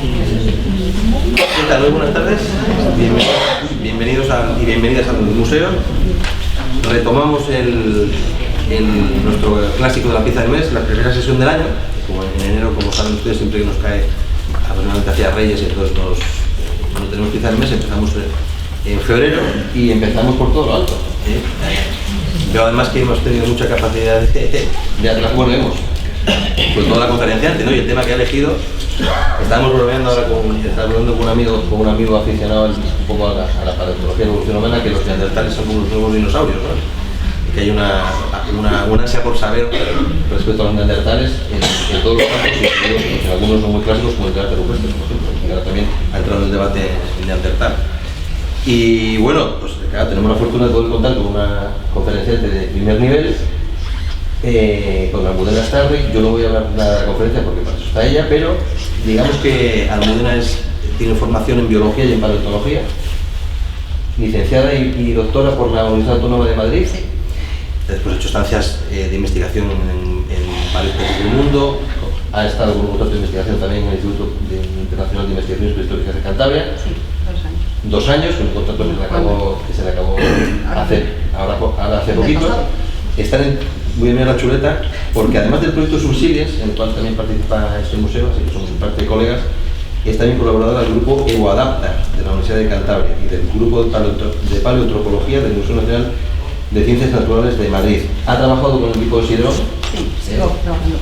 ¿Qué tal? Muy buenas tardes. Bienvenidos y bienvenidas al museo. Retomamos nuestro clásico de la pieza del mes, la primera sesión del año. Como en enero, como saben ustedes, siempre que nos cae aproximadamente hacia Reyes, entonces no tenemos pieza del mes, empezamos en febrero y empezamos por todo lo alto. Pero además que hemos tenido mucha capacidad de atrás, bueno, hemos, pues toda la conferenciante, ¿no? Y el tema que ha elegido, estábamos bromeando ahora con un amigo aficionado un poco a la paleontología de la evolución humana, que los neandertales son como los nuevos dinosaurios, ¿no? Que hay una ansia por saber respecto a los neandertales en todos los campos, y algunos son muy clásicos, como el carácter rupestre, por ejemplo, que ahora también ha entrado en el debate neandertal. Y bueno, pues claro, tenemos la fortuna de poder contar con una conferenciante de primer nivel, con Almudena Starry. Yo no voy a hablar nada de la conferencia porque para eso está ella, pero digamos que Almudena tiene formación en biología y en paleontología, licenciada y doctora por la Universidad Autónoma de Madrid. Sí. Después ha hecho estancias de investigación en varios países del mundo. Ha estado con un contrato de investigación también en el Instituto Internacional de Investigaciones Prehistóricas de Cantabria. Sí, 2 años, con un contrato que se le acabó ahora hace poquito. Están muy bien la chuleta, porque además del proyecto Subsidies, en el cual también participa este museo, así que somos en parte de colegas, es también colaboradora del grupo EvoAdapta de la Universidad de Cantabria y del grupo de paleoantropología del Museo Nacional de Ciencias Naturales de Madrid. Ha trabajado con el equipo de Sidrón. Sí,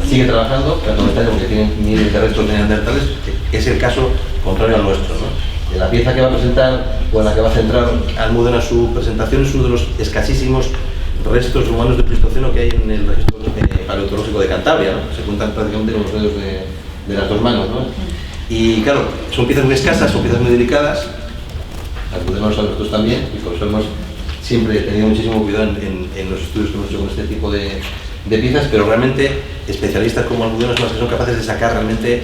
sigue trabajando, pero no está porque tienen miles de restos neandertales, que es el caso contrario al nuestro, ¿no? La pieza que va a presentar, o en la que va a centrar Almudena su presentación, es uno de los escasísimos restos humanos de Pleistoceno que hay en el registro paleontológico de Cantabria, ¿no? Se cuentan prácticamente con los dedos de las dos manos, ¿no? Y claro, son piezas muy escasas, son piezas muy delicadas. Almudena lo sabe, nosotros también, y por eso hemos siempre tenido muchísimo cuidado en los estudios que hemos hecho con este tipo de piezas, pero realmente especialistas como Almudena son los que son capaces de sacar realmente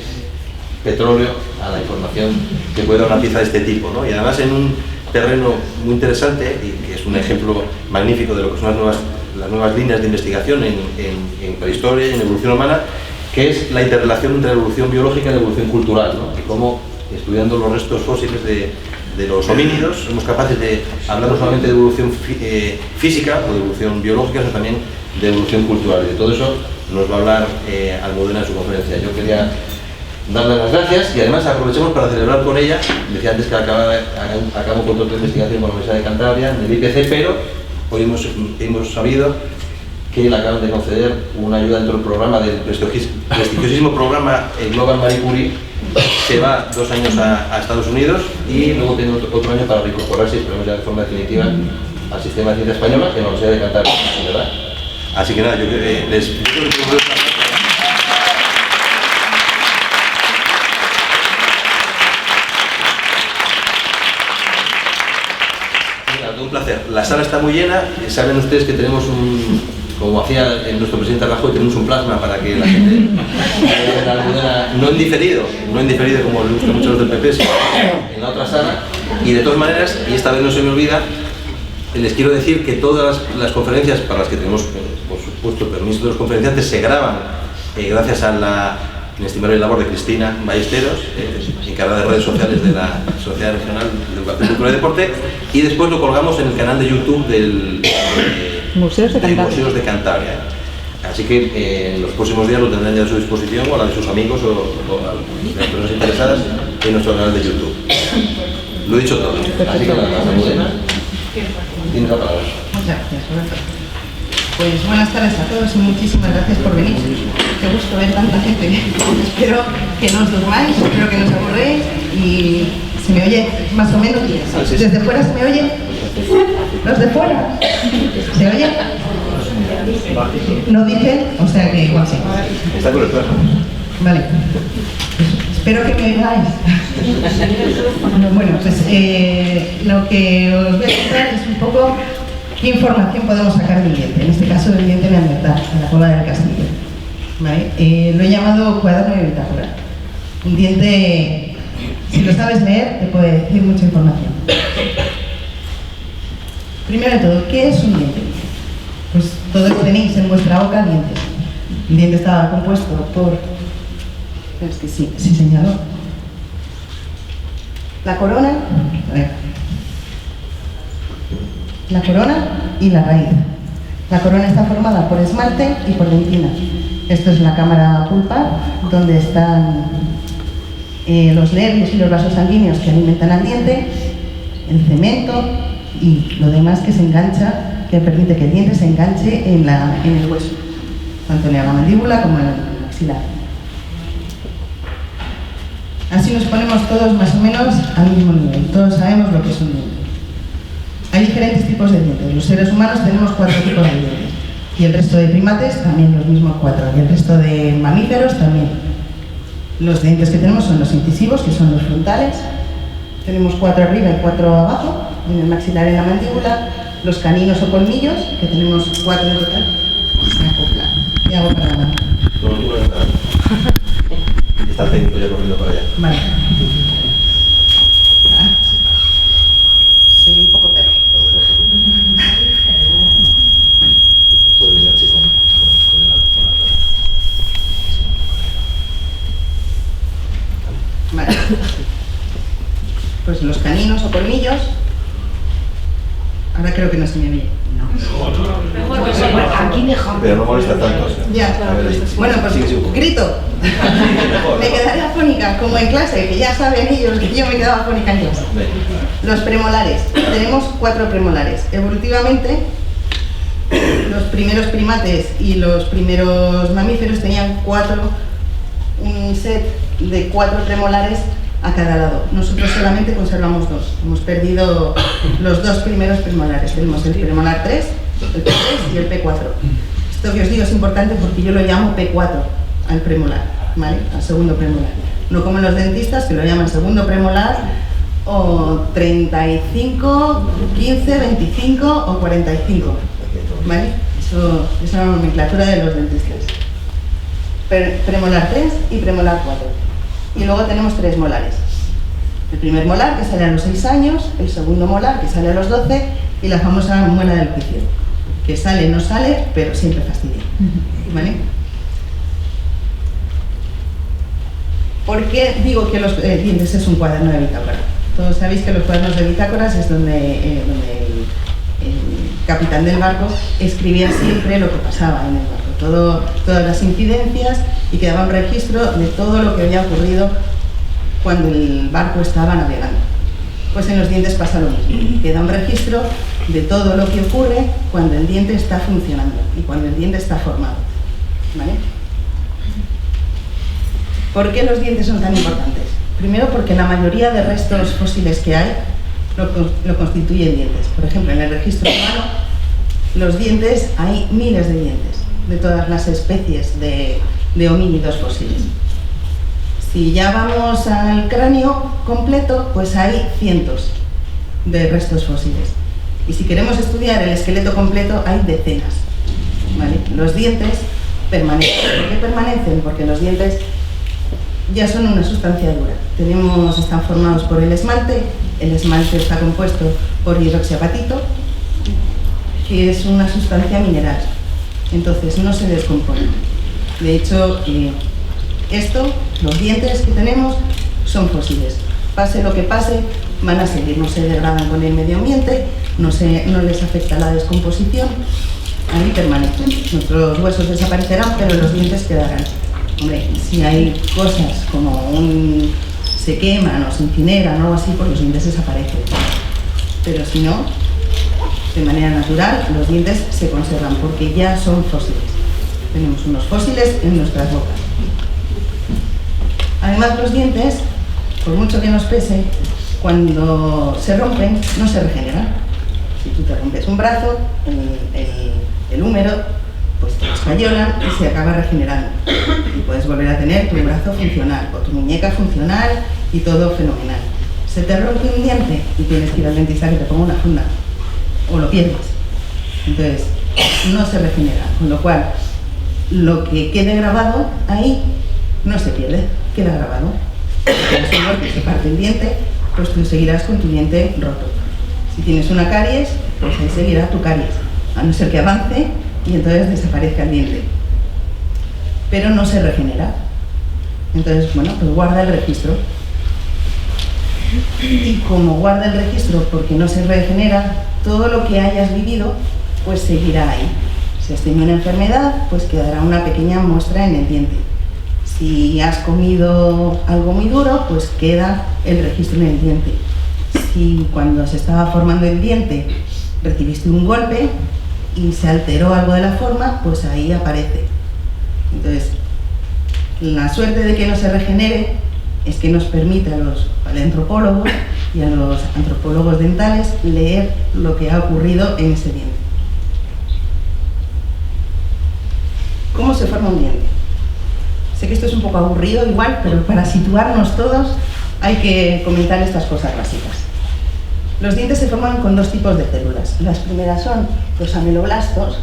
petróleo a la información que puede dar una pieza de este tipo, ¿no? Y además en un terreno muy interesante, y que es un ejemplo magnífico de lo que son las nuevas líneas de investigación en prehistoria y en evolución humana, que es la interrelación entre la evolución biológica y la evolución cultural, ¿no? Y cómo, estudiando los restos fósiles de los homínidos, somos capaces de hablar no solamente de evolución física o de evolución biológica, sino también de evolución cultural. Y de todo eso nos va a hablar Almudena en su conferencia. Yo quería darle las gracias y además aprovechemos para celebrar con ella. Decía antes que acabamos con contrato de investigación con la Universidad de Cantabria, en el IPC, pero hoy hemos sabido que le acaban de conceder una ayuda dentro del programa, del prestigiosísimo programa Global Marie Curie. Se va 2 años a Estados Unidos y luego tiene otro año para reincorporarse, esperemos ya de forma definitiva, al sistema de ciencia española, que en la Universidad de Cantabria, ¿verdad? Así que nada, yo les un placer. La sala está muy llena. Saben ustedes que tenemos como hacía nuestro presidente Rajoy, tenemos un plasma para que la gente no en diferido como le gusta mucho los del PP, sino en la otra sala. Y de todas maneras, y esta vez no se me olvida, les quiero decir que todas las conferencias para las que tenemos, por supuesto, permiso de los conferenciantes, se graban gracias a la inestimable labor de Cristina Ballesteros, encargada de redes sociales de la Sociedad Regional de Educación, Cultura y Deporte, y después lo colgamos en el canal de YouTube del Museos de Cantabria. Así que en los próximos días lo tendrán ya a su disposición, o a la de sus amigos o a las personas interesadas en nuestro canal de YouTube. Lo he dicho todo. Así que nada más, Almudena, tienes la palabra. Muchas gracias, Roberto. Pues buenas tardes a todos y muchísimas gracias por venir. Qué gusto ver tanta gente. Espero que no os durmáis, espero que no os aburréis y se me oye más o menos. ¿Desde fuera se me oye? ¿Los de fuera? ¿Se oye? ¿No dicen? O sea que igual sí. Está con el plano. Vale. Espero que me oigáis. Bueno, pues lo que os voy a contar es un poco qué información podemos sacar del diente, en este caso del diente neandertal, en la cueva del castillo. ¿Vale? Lo he llamado cuaderno de bitácora. Un diente, si lo sabes leer, te puede decir mucha información. Primero de todo, ¿qué es un diente? Pues todos tenéis en vuestra boca dientes. El diente estaba compuesto por... Es que sí señaló. la corona y la raíz. La corona está formada por esmalte y por dentina. Esto es la cámara pulpar, donde están los nervios y los vasos sanguíneos que alimentan al diente, el cemento y lo demás que se engancha, que permite que el diente se enganche en el hueso, tanto en la mandíbula como en el maxilar. Así nos ponemos todos más o menos al mismo nivel, todos sabemos lo que es un diente. Hay diferentes tipos de dientes. Los seres humanos tenemos 4 tipos de dientes y el resto de primates también los mismos 4 y el resto de mamíferos también. Los dientes que tenemos son los incisivos, que son los frontales. Tenemos 4 arriba y 4 abajo, en el maxilar y en la mandíbula. Los caninos o colmillos, que tenemos 4 en total. ¿Qué hago para nada? No, tú no estás. Está el técnico ya corriendo para allá. Vale. Soy un poco perro. Puede venir así con el Vale. Pues los caninos o colmillos. Ahora creo que no se me ve. No. Aquí mejor. Pero no molesta tanto. Ya. Bueno, pues grito. Me quedaré afónica, como en clase, que ya saben ellos que yo me quedaba afónica en clase. Los premolares. Tenemos 4 premolares. Evolutivamente, los primeros primates y los primeros mamíferos tenían un set de 4 premolares a cada lado. Nosotros solamente conservamos 2. Hemos perdido los 2 primeros premolares. Tenemos el premolar 3, el P3 y el P4. Esto que os digo es importante porque yo lo llamo P4 al premolar, ¿vale? Al segundo premolar. No como los dentistas que lo llaman segundo premolar o 35, 15, 25 o 45, ¿vale? Eso es la nomenclatura de los dentistas. Premolar 3 y premolar 4. Y luego tenemos 3 molares. El primer molar, que sale a los 6 años, el segundo molar, que sale a los 12, y la famosa muela del juicio, que sale, no sale, pero siempre fastidia. ¿Vale? ¿Por qué digo que los dientes es un cuaderno de bitácora? Todos sabéis que los cuadernos de bitácoras es donde el capitán del barco escribía siempre lo que pasaba en el barco, todas las incidencias, y quedaba un registro de todo lo que había ocurrido cuando el barco estaba navegando. Pues en los dientes pasa lo mismo, queda un registro de todo lo que ocurre cuando el diente está funcionando y cuando el diente está formado. ¿Vale? ¿Por qué los dientes son tan importantes? Primero porque la mayoría de restos fósiles que hay lo constituyen dientes. Por ejemplo, en el registro humano, los dientes, hay miles de dientes de todas las especies de homínidos fósiles. Si ya vamos al cráneo completo, pues hay cientos de restos fósiles. Y si queremos estudiar el esqueleto completo, hay decenas. ¿Vale? Los dientes permanecen. ¿Por qué permanecen? Porque los dientes ya son una sustancia dura. Están formados por el esmalte está compuesto por hidroxiapatito, que es una sustancia mineral, entonces no se descompone. De hecho, los dientes que tenemos son fósiles. Pase lo que pase, van a seguir, no se degradan con el medio ambiente, no les afecta la descomposición, ahí permanecen. Nuestros huesos desaparecerán, pero los dientes quedarán. Hombre, si hay cosas como se queman o se incineran o algo así, pues los dientes desaparecen. Pero si no, de manera natural, los dientes se conservan porque ya son fósiles. Tenemos unos fósiles en nuestras bocas. Además, los dientes, por mucho que nos pese, cuando se rompen, no se regeneran. Si tú te rompes un brazo, el húmero, pues te escayolan y se acaba regenerando. Y puedes volver a tener tu brazo funcional o tu muñeca funcional y todo fenomenal. Se te rompe un diente y tienes que ir al dentista que te ponga una funda o lo pierdes. Entonces, no se regenera, con lo cual lo que quede grabado ahí no se pierde, queda grabado. Si tienes un golpe y se parte el diente, pues tú seguirás con tu diente roto. Si tienes una caries, pues ahí seguirá tu caries, a no ser que avance y entonces desaparezca el diente. Pero no se regenera. Entonces, bueno, pues guarda el registro. Y como guarda el registro porque no se regenera, todo lo que hayas vivido pues seguirá ahí. Si has tenido una enfermedad, pues quedará una pequeña muestra en el diente. Si has comido algo muy duro, pues queda el registro en el diente. Si cuando se estaba formando el diente recibiste un golpe y se alteró algo de la forma, pues ahí aparece. Entonces, la suerte de que no se regenere es que nos permite a los paleoantropólogos y a los antropólogos dentales leer lo que ha ocurrido en ese diente. ¿Cómo se forma un diente? Sé que esto es un poco aburrido igual, pero para situarnos todos hay que comentar estas cosas básicas. Los dientes se forman con dos tipos de células. Las primeras son los ameloblastos,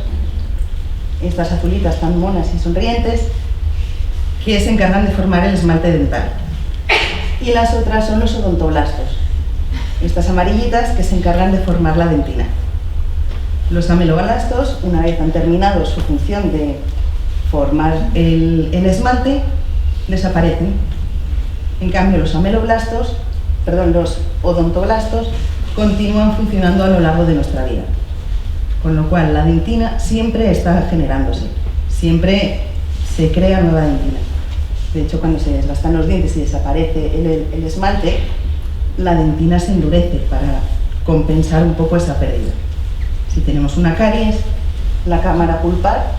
estas azulitas tan monas y sonrientes, que se encargan de formar el esmalte dental. Y las otras son los odontoblastos, estas amarillitas que se encargan de formar la dentina. Los ameloblastos, una vez han terminado su función de formar el esmalte, desaparecen. En cambio, los odontoblastos continúan funcionando a lo largo de nuestra vida. Con lo cual, la dentina siempre está generándose, siempre se crea nueva dentina. De hecho, cuando se desgastan los dientes y desaparece el esmalte, la dentina se endurece para compensar un poco esa pérdida. Si tenemos una caries, la cámara pulpar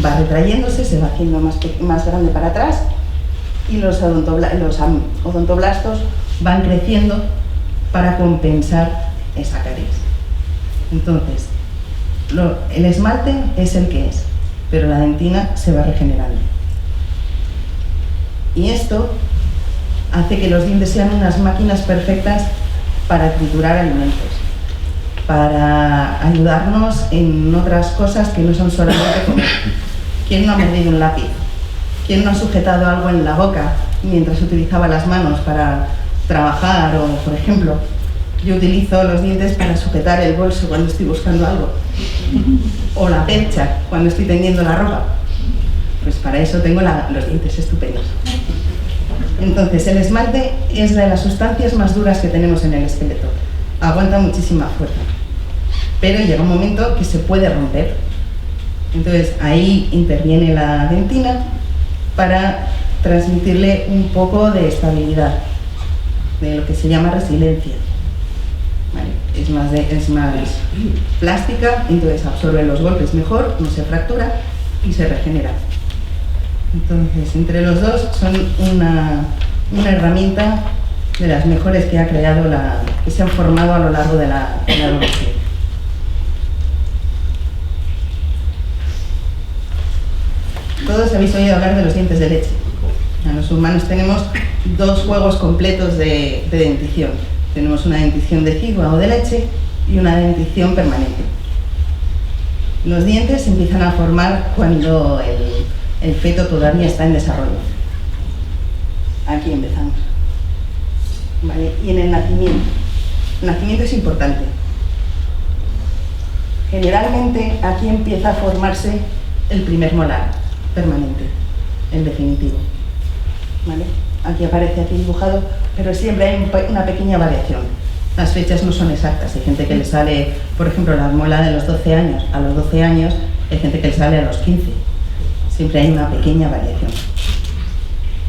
va retrayéndose, se va haciendo más grande para atrás y los odontoblastos van creciendo para compensar esa caries. Entonces, el esmalte es el que es, pero la dentina se va regenerando. Y esto hace que los dientes sean unas máquinas perfectas para triturar alimentos, para ayudarnos en otras cosas que no son solamente comer. ¿Quién no ha mordido un lápiz? ¿Quién no ha sujetado algo en la boca mientras utilizaba las manos para trabajar? O, por ejemplo, yo utilizo los dientes para sujetar el bolso cuando estoy buscando algo, o la percha cuando estoy tendiendo la ropa. Pues para eso tengo los dientes estupendos. Entonces, el esmalte es de las sustancias más duras que tenemos en el esqueleto. Aguanta muchísima fuerza, pero llega un momento que se puede romper. Entonces, ahí interviene la dentina para transmitirle un poco de estabilidad, de lo que se llama resiliencia. ¿Vale? Es más plástica, entonces absorbe los golpes mejor, no se fractura y se regenera. Entonces, entre los dos son una herramienta de las mejores que ha creado que se han formado a lo largo de la evolución. Todos habéis oído hablar de los dientes de leche. Los humanos tenemos dos juegos completos de dentición. Tenemos una dentición decidua o de leche y una dentición permanente. Los dientes se empiezan a formar cuando el feto todavía está en desarrollo. Aquí empezamos. ¿Vale? Y en el nacimiento. El nacimiento es importante. Generalmente aquí empieza a formarse el primer molar permanente, el definitivo. ¿Vale? Aquí aparece dibujado, pero siempre hay una pequeña variación. Las fechas no son exactas. Hay gente que le sale, por ejemplo, la mola de los 12 años a los 12 años, hay gente que le sale a los 15. Siempre hay una pequeña variación.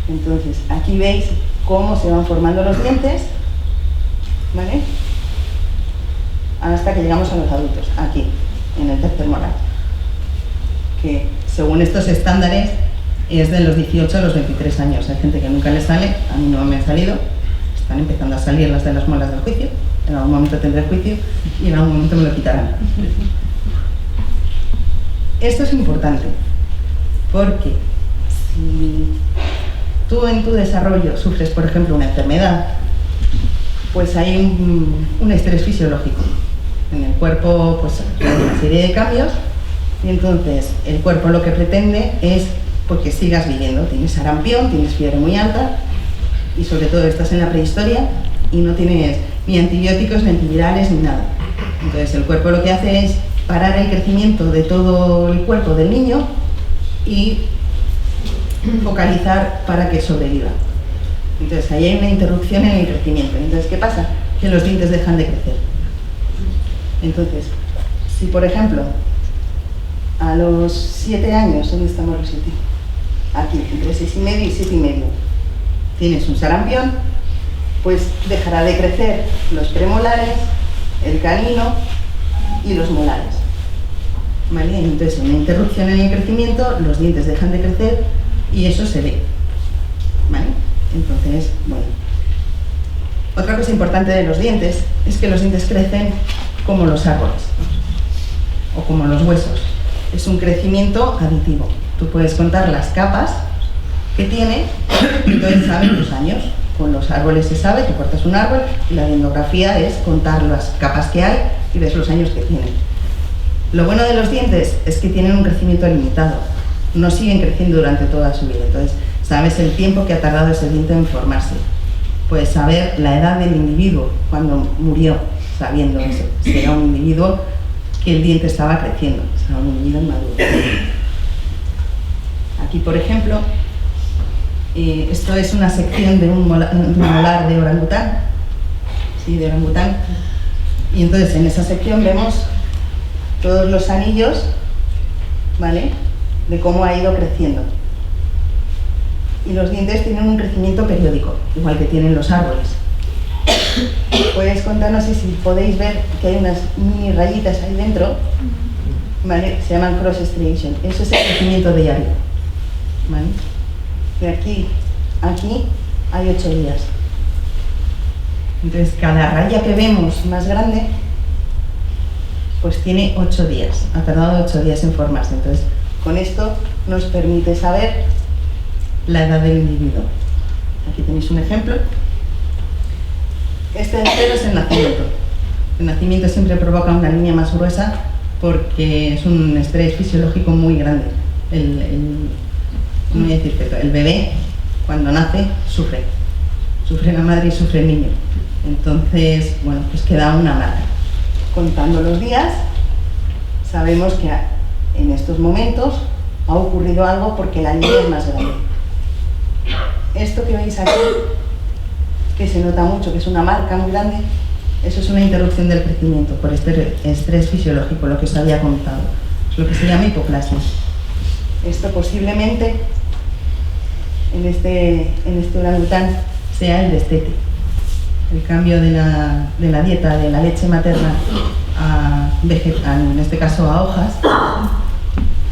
Entonces, aquí veis cómo se van formando los dientes, ¿vale? Hasta que llegamos a los adultos, aquí, en el tercer molar, que según estos estándares es de los 18 a los 23 años. Hay gente que nunca le sale, a mí no me han salido, están empezando a salir las de las muelas del juicio, en algún momento tendré juicio y en algún momento me lo quitarán. Esto es importante, porque si tú en tu desarrollo sufres, por ejemplo, una enfermedad, pues hay un estrés fisiológico. En el cuerpo pues hay una serie de cambios y entonces el cuerpo lo que pretende es porque sigas viviendo. Tienes sarampión, tienes fiebre muy alta y sobre todo estás en la prehistoria y no tienes ni antibióticos, ni antivirales, ni nada. Entonces el cuerpo lo que hace es parar el crecimiento de todo el cuerpo del niño y focalizar para que sobreviva. Entonces ahí hay una interrupción en el crecimiento. Entonces, ¿qué pasa? Que los dientes dejan de crecer. Entonces, si por ejemplo, a los 7 años, ¿dónde estamos los 7? Aquí, entre 6,5 y 7,5, tienes un sarampión, pues dejará de crecer los premolares, el canino y los molares. ¿Vale? Entonces, una interrupción en el crecimiento, los dientes dejan de crecer y eso se ve. ¿Vale? Entonces, bueno. Otra cosa importante de los dientes es que los dientes crecen como los árboles o como los huesos. Es un crecimiento aditivo. Tú puedes contar las capas que tiene y entonces sabes los años. Con los árboles se sabe, tú cortas un árbol y la dendrografía es contar las capas que hay y ves los años que tienen. Lo bueno de los dientes es que tienen un crecimiento limitado. No siguen creciendo durante toda su vida. Entonces, sabes el tiempo que ha tardado ese diente en formarse. Puedes saber la edad del individuo cuando murió, sabiendo eso. Si era un individuo que el diente estaba creciendo, será un individuo maduro. Aquí, por ejemplo, esto es una sección de un molar de orangután. Sí, de orangután. Y entonces en esa sección vemos todos los anillos, ¿vale?, de cómo ha ido creciendo. Y los dientes tienen un crecimiento periódico, igual que tienen los árboles. Puedes contarnos si podéis ver que hay unas mini rayitas ahí dentro, ¿vale? Se llaman cross striation. Eso es el crecimiento diario, ¿vale? De aquí a aquí hay 8 días. Entonces cada raya que vemos más grande, pues tiene 8 días. Ha tardado 8 días en formarse. Entonces con esto nos permite saber la edad del individuo. Aquí tenéis un ejemplo. Este entero es el nacimiento. El nacimiento siempre provoca una línea más gruesa porque es un estrés fisiológico muy grande. No voy a decir que el bebé, cuando nace, sufre. Sufre la madre y sufre el niño. Entonces, bueno, pues queda una marca. Contando los días, sabemos que en estos momentos ha ocurrido algo porque la línea es más grande. Esto que veis aquí, que se nota mucho, que es una marca muy grande, eso es una interrupción del crecimiento por este estrés fisiológico, lo que os había contado. Es lo que se llama hipoplasia. Esto posiblemente en este orangután sea el destete. El cambio de la dieta de la leche materna a en este caso a hojas,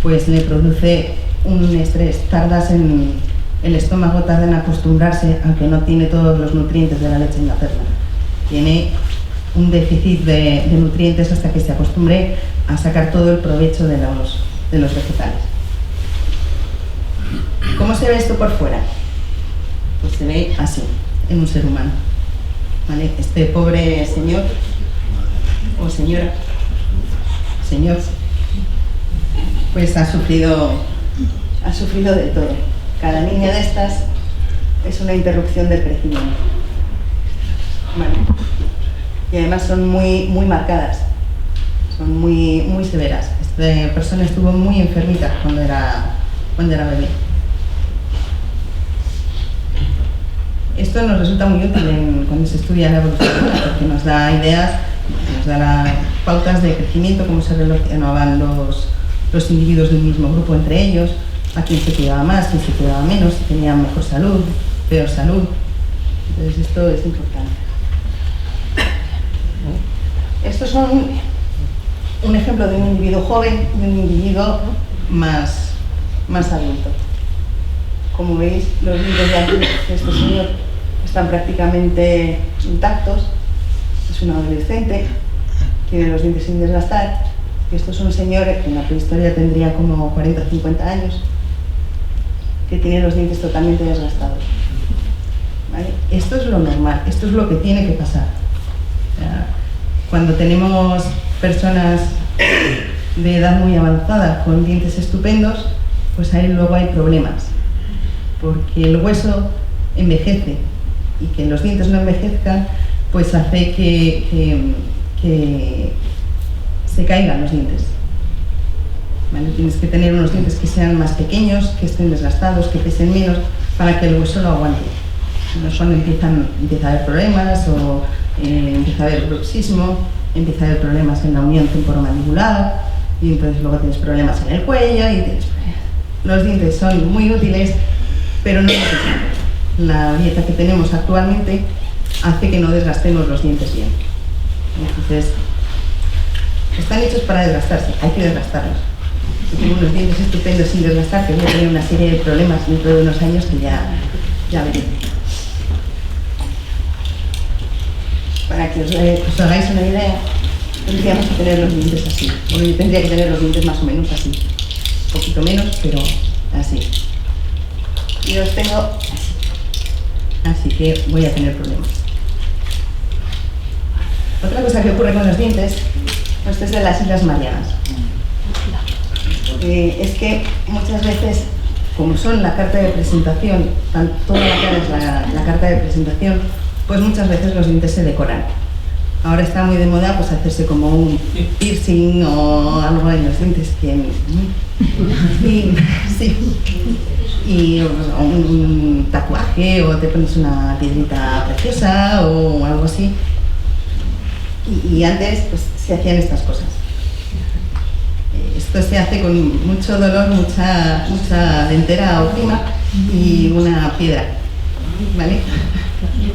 pues le produce un estrés. El estómago tarda en acostumbrarse a que no tiene todos los nutrientes de la leche materna. Tiene un déficit de nutrientes hasta que se acostumbre a sacar todo el provecho de los vegetales. ¿Cómo se ve esto por fuera? Pues se ve así, en un ser humano. ¿Vale? Este pobre señor o señora, señor, pues ha sufrido de todo. Cada niña de estas es una interrupción del crecimiento. ¿Vale? Y además son muy, muy marcadas, son muy, muy severas. Esta persona estuvo muy enfermita cuando era bebé. Esto nos resulta muy útil cuando se estudia la evolución humana, porque nos da ideas, nos da pautas de crecimiento, cómo se relacionaban los individuos del mismo grupo entre ellos, a quién se cuidaba más, quién se cuidaba menos, si tenían mejor salud, peor salud. Entonces esto es importante. Estos son un ejemplo de un individuo joven y un individuo más adulto. Como veis, los dientes de aquí de este señor están prácticamente intactos. Es un adolescente, tiene los dientes sin desgastar. Y estos son señores que en la prehistoria tendrían como 40 o 50 años, que tienen los dientes totalmente desgastados. ¿Vale? Esto es lo normal, esto es lo que tiene que pasar. O sea, cuando tenemos personas de edad muy avanzada con dientes estupendos, pues ahí luego hay problemas. Porque el hueso envejece y que los dientes no envejezcan, pues hace que se caigan los dientes. ¿Vale? Tienes que tener unos dientes que sean más pequeños, que estén desgastados, que pesen menos, para que el hueso lo aguante. no es cuando empieza a haber problemas o empieza a haber bruxismo, empieza a haber problemas en la unión temporomandibular y entonces luego tienes problemas en el cuello y tienes... Los dientes son muy útiles, pero no necesariamente. La dieta que tenemos actualmente hace que no desgastemos los dientes bien. Entonces, están hechos para desgastarse, hay que desgastarlos. Yo tengo unos dientes estupendos sin desgastar, que voy a tener una serie de problemas dentro de unos años que ya veré. Para que os hagáis una idea, tendríamos que tener los dientes así. Bueno, yo tendría que tener los dientes más o menos así. Un poquito menos, pero así. Y los tengo así. Así que voy a tener problemas. Otra cosa que ocurre con los dientes, esto es de las Islas Marianas. Es que muchas veces, como son la carta de presentación, toda la cara es la carta de presentación, pues muchas veces los dientes se decoran. Ahora está muy de moda pues hacerse como un piercing o algo en los dientes y un tatuaje o te pones una piedrita preciosa o algo así. Y antes pues se hacían estas cosas. Esto se hace con mucho dolor, mucha dentera o prima y una piedra, ¿vale?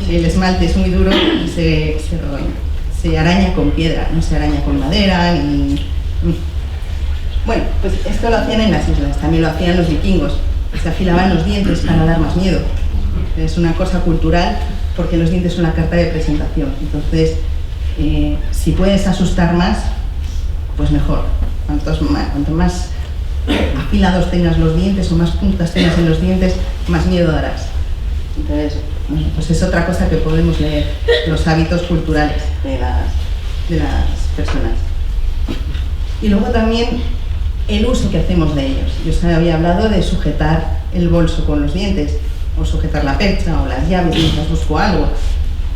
El esmalte es muy duro y se araña con piedra, no se araña con madera ni... Bueno, pues esto lo hacían en las islas, también lo hacían los vikingos, se afilaban los dientes para dar más miedo. Es una cosa cultural porque los dientes son una carta de presentación, entonces si puedes asustar más, pues mejor. Cuanto más afilados tengas los dientes o más puntas tengas en los dientes, más miedo darás. Entonces, bueno, pues es otra cosa que podemos leer, los hábitos culturales de las personas. Y luego también el uso que hacemos de ellos. Yo os había hablado de sujetar el bolso con los dientes, o sujetar la percha o las llaves mientras busco algo.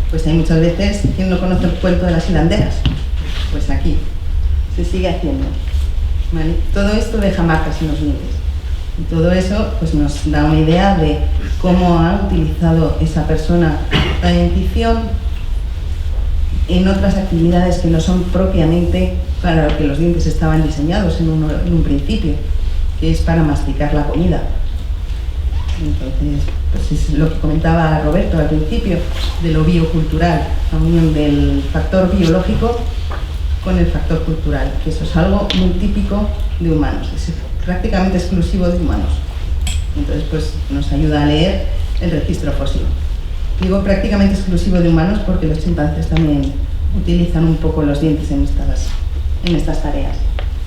Pues hay muchas veces, ¿quién no conoce el cuento de las hilanderas? Pues aquí se sigue haciendo. ¿Vale? Todo esto deja marcas en los dientes. Y todo eso pues, nos da una idea de cómo ha utilizado esa persona la dentición en otras actividades que no son propiamente para lo que los dientes estaban diseñados en un principio, que es para masticar la comida. Entonces, pues es lo que comentaba Roberto al principio, de lo biocultural, la unión del factor biológico con el factor cultural, que eso es algo muy típico de humanos, es prácticamente exclusivo de humanos. Entonces, pues nos ayuda a leer el registro fósil. Digo prácticamente exclusivo de humanos porque los chimpancés también utilizan un poco los dientes en estas tareas,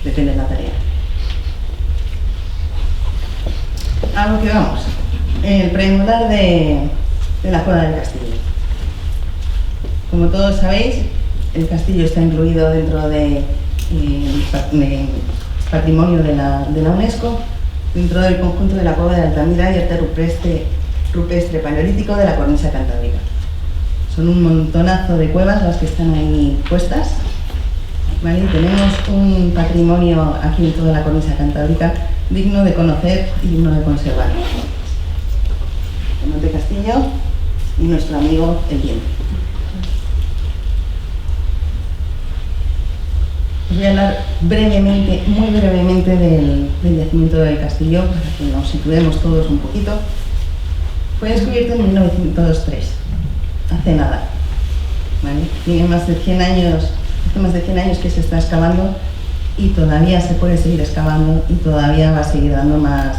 depende de la tarea. A lo que vamos, el premolar de la cola del castillo. Como todos sabéis, el castillo está incluido dentro de patrimonio de la UNESCO, dentro del conjunto de la cueva de Altamira y arte rupestre paleolítico de la cornisa cantábrica. Son un montonazo de cuevas las que están ahí puestas, ¿vale? Tenemos un patrimonio aquí en toda la cornisa cantábrica digno de conocer y digno de conservar. El Monte Castillo y nuestro amigo el viento. Os voy a hablar brevemente, muy brevemente del yacimiento del castillo, para que nos situemos todos un poquito. Fue descubierto en 1903, hace nada. ¿Vale? Tiene más de 100 años, hace más de 100 años que se está excavando y todavía se puede seguir excavando y todavía va a seguir dando más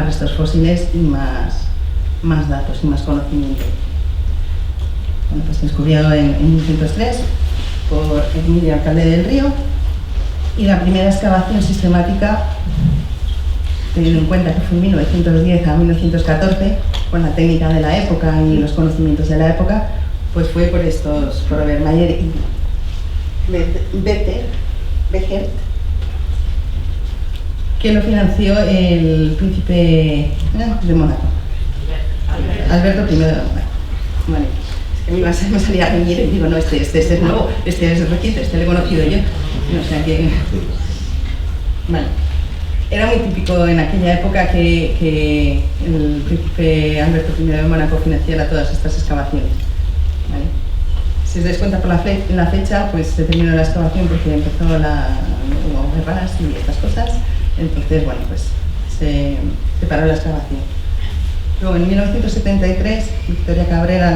restos fósiles y más datos y más conocimiento. Bueno, pues se descubrió en 1903 por Emilio Alcalde del Río y la primera excavación sistemática, teniendo en cuenta que fue en 1910 a 1914, con la técnica de la época y los conocimientos de la época, pues fue por Robert Mayer y Becher, que lo financió el príncipe de Mónaco, Alberto I de Mónaco. Vale. Es que me salía a reñir y digo, no, este es nuevo, este es reciente, este lo he conocido yo. O sea que... Vale. Era muy típico en aquella época que el príncipe Alberto I de Mónaco financiara todas estas excavaciones. ¿Vale? Si os dais cuenta por la fecha, pues se terminó la excavación porque hubo guerras y estas cosas. Entonces, bueno, pues se paró la excavación. Luego, en 1973, Victoria Cabrera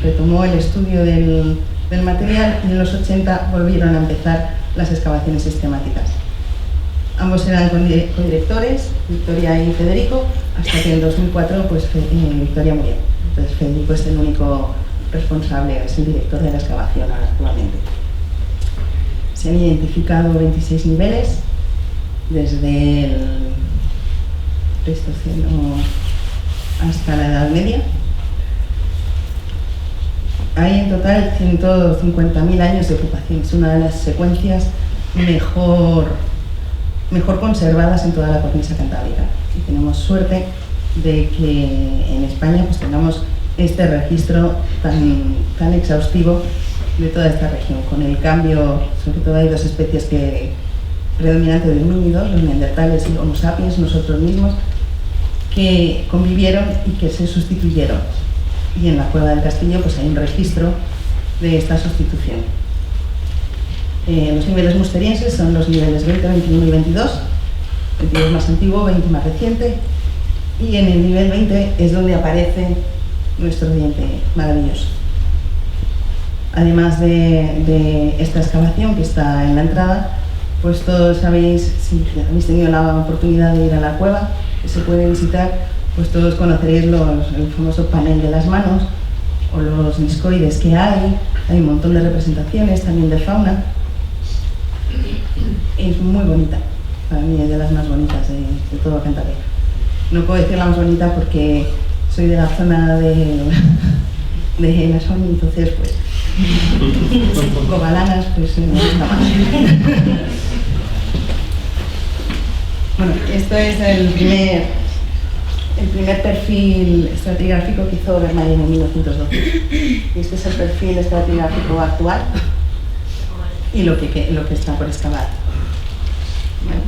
retomó el estudio del material y en los 80 volvieron a empezar las excavaciones sistemáticas. Ambos eran codirectores, Victoria y Federico, hasta que en 2004 pues, Victoria murió. Entonces Federico es el único responsable, es el director de la excavación actualmente. Se han identificado 26 niveles, desde el Pleistoceno hasta la Edad Media. Hay en total 150.000 años de ocupación. Es una de las secuencias mejor conservadas en toda la cornisa cantábrica. Y tenemos suerte de que en España pues, tengamos este registro tan exhaustivo de toda esta región. Con el cambio, sobre todo hay dos especies predominantes de homínidos, los neandertales y Homo sapiens, nosotros mismos, que convivieron y que se sustituyeron. Y en la Cueva del Castillo pues, hay un registro de esta sustitución. Los niveles musterienses son los niveles 20, 21 y 22, 22 más antiguo, 20 más reciente, y en el nivel 20 es donde aparece nuestro diente maravilloso. Además de esta excavación que está en la entrada, pues todos sabéis, si habéis tenido la oportunidad de ir a la cueva, que se puede visitar, pues todos conoceréis el famoso panel de las manos o los discoides que hay un montón de representaciones también de fauna. Es muy bonita, para mí es de las más bonitas de todo Cantabria. No puedo decir la más bonita porque soy de la zona de la Son, entonces pues Gobalanas pues me gusta más. Bueno, esto es el primer perfil estratigráfico que hizo Vermeer en 1912. Y este es el perfil estratigráfico actual y lo que está por excavar. Bueno.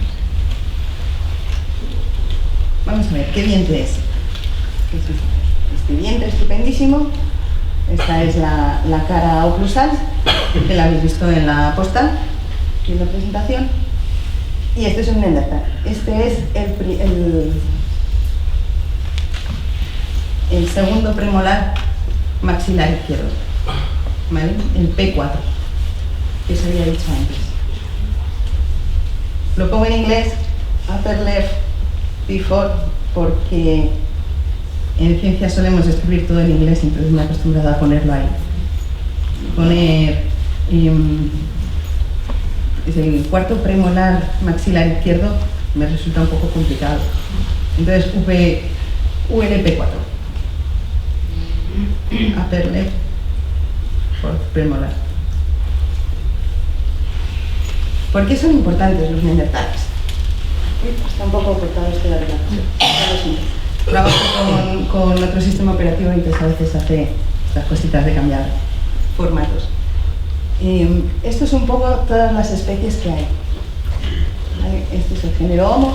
Vamos a ver, ¿qué diente es? Este diente estupendísimo. Esta es la cara oclusal, que la habéis visto en la postal y en la presentación. Y este es un neandertal. Este es el segundo premolar maxilar izquierdo, ¿vale? El P4, que os había dicho antes. Lo pongo en inglés, upper left P4, porque en ciencia solemos escribir todo en inglés, entonces me he acostumbrado a ponerlo ahí. Poner es el cuarto premolar maxilar izquierdo me resulta un poco complicado. Entonces ULP4. Upper left fourth premolar. ¿Por qué son importantes los neandertales? Está un poco cortado este de arriba. Trabajo con otro sistema operativo y entonces a veces hace estas cositas de cambiar formatos. Esto es un poco todas las especies que hay. ¿Vale? Este es el género Homo.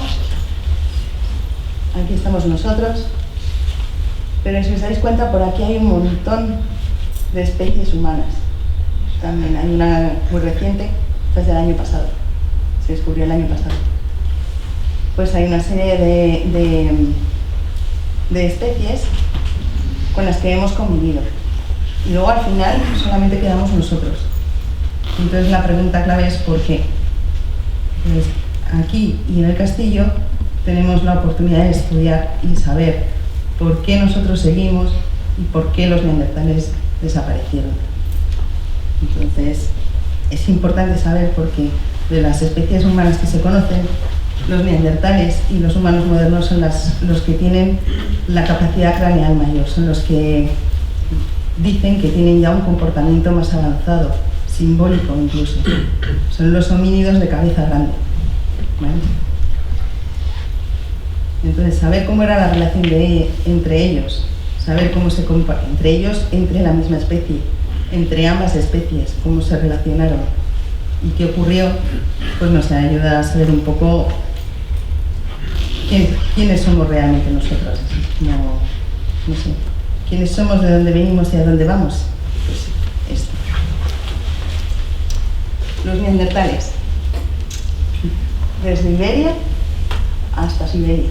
Aquí estamos nosotros. Pero si os dais cuenta, por aquí hay un montón de especies humanas. También hay una muy reciente, esta es del año pasado. Se descubrió el año pasado. Pues hay una serie de especies con las que hemos convivido. Y luego al final solamente quedamos nosotros. Entonces la pregunta clave es ¿por qué? Pues aquí y en el castillo tenemos la oportunidad de estudiar y saber por qué nosotros seguimos y por qué los neandertales desaparecieron. Entonces es importante saber por qué de las especies humanas que se conocen, los neandertales y los humanos modernos son los que tienen la capacidad craneal mayor, son los que dicen que tienen ya un comportamiento más avanzado, simbólico incluso. Son los homínidos de cabeza grande. ¿Vale? Entonces, saber cómo era la relación entre ellos, saber cómo se comportan entre ellos, entre la misma especie, entre ambas especies, cómo se relacionaron y qué ocurrió, pues nos ayuda a saber un poco ¿quiénes somos realmente nosotros? No sé. ¿Quiénes somos, de dónde venimos y a dónde vamos? Pues esto. Los neandertales. Desde Iberia hasta Siberia.